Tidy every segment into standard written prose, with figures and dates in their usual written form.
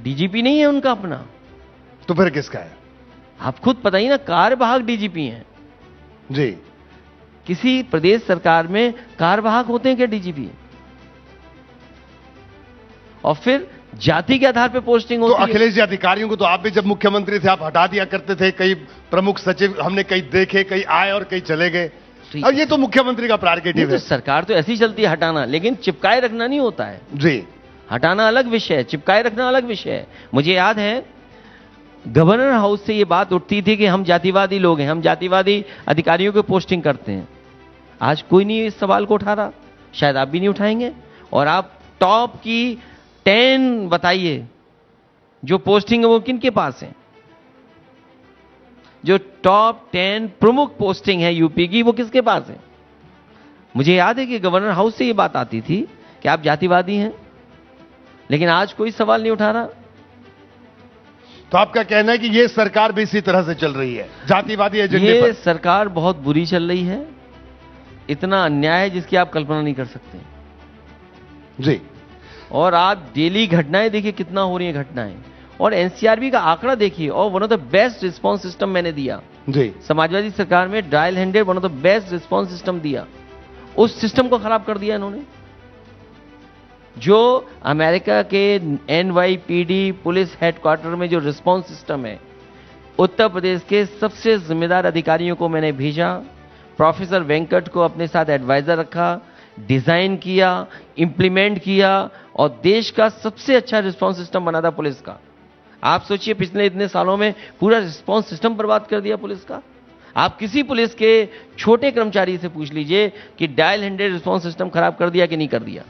DGP नहीं है उनका अपना। तो फिर किसका है? आप खुद बताइए ना, कार्यवाहक डीजीपी हैं जी। किसी प्रदेश सरकार में कार्यवाहक होते हैं क्या डीजीपी? और फिर जाति के आधार पर पोस्टिंग तो होती है। अखिलेश जी, अधिकारियों को तो आप भी जब मुख्यमंत्री थे आप हटा दिया करते थे। कई प्रमुख सचिव हमने कई देखे, कई आए और कई चले गए। अब ये तो मुख्यमंत्री का प्रेरोगेटिव है। सरकार तो ऐसी चलती है, हटाना, लेकिन चिपकाए रखना नहीं होता है। जी। हटाना अलग विषय है, चिपकाए रखना अलग विषय है। मुझे याद है गवर्नर हाउस से ये बात उठती थी कि हम जातिवादी लोग हैं, हम जातिवादी अधिकारियों को पोस्टिंग करते हैं। आज कोई नहीं इस सवाल को उठा रहा, शायद आप भी नहीं उठाएंगे। और आप टॉप की 10 बताइए जो पोस्टिंग है वो किनके पास है? जो टॉप 10 प्रमुख पोस्टिंग है यूपी की, वो किसके पास है? मुझे याद है कि गवर्नर हाउस से ये बात आती थी कि आप जातिवादी हैं, लेकिन आज कोई सवाल नहीं उठा रहा। तो आपका कहना है कि ये सरकार भी इसी तरह से चल रही है, जातिवादी एजेंडे पर? ये सरकार बहुत बुरी चल रही है। इतना अन्याय है जिसकी आप कल्पना नहीं कर सकते। जी। और आप डेली घटनाएं देखिए, कितना हो रही है घटनाएं। और एनसीआरबी का आंकड़ा देखिए, और one of the best response system मैंने दिया जी। समाजवादी सरकार में, dial handed one of the best response system दिया। उस सिस्टम को खराब कर दिया इन्होंने। जो अमेरिका के एनवाईपीडी पुलिस हेडक्वार्टर में जो रिस्पांस सिस्टम है, उत्तर प्रदेश के सबसे जिम्मेदार अधिकारियों को मैंने भेजा, प्रोफेसर वेंकट को अपने साथ एडवाइजर रखा, डिजाइन किया, इंप्लीमेंट किया, और देश का सबसे अच्छा रिस्पांस सिस्टम बना था पुलिस का। आप सोचिए, पिछले इतने सालों में पूरा रिस्पांस सिस्टम बर्बाद कर दिया पुलिस का। आप किसी पुलिस के छोटे कर्मचारी से पूछ लीजिए कि डायल हैंडेड रिस्पांस सिस्टम खराब कर दिया कि नहीं कर दिया।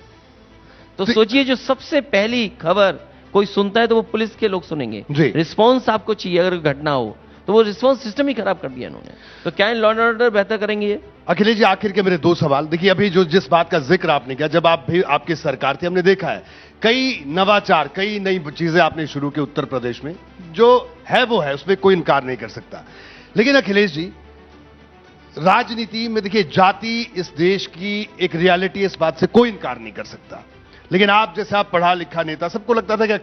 तो सोचिए, जो सबसे पहली खबर कोई सुनता है तो वो पुलिस के लोग सुनेंगे। रिस्पांस आपको चाहिए, अगर घटना हो तो वो रिस्पांस सिस्टम ही खराब कर दिया इन्होंने। तो क्या लॉ एंड ऑर्डर बेहतर करेंगे ये? अखिलेश जी, आखिर के मेरे 2 सवाल। देखिए, अभी जो जिस बात का जिक्र आपने किया, जब आप भी आपकी सरकार थी, हमने देखा है कई नवाचार, कई नई चीजें आपने शुरू की उत्तर प्रदेश में। जो है वो है, उसमें कोई इनकार नहीं कर सकता। लेकिन अखिलेश जी, राजनीति में देखिए, जाति इस देश की एक रियलिटी, इस बात से कोई इनकार नहीं कर सकता। लेकिन आप जैसे आप पढ़ा लिखा नेता, सबको लगता था कि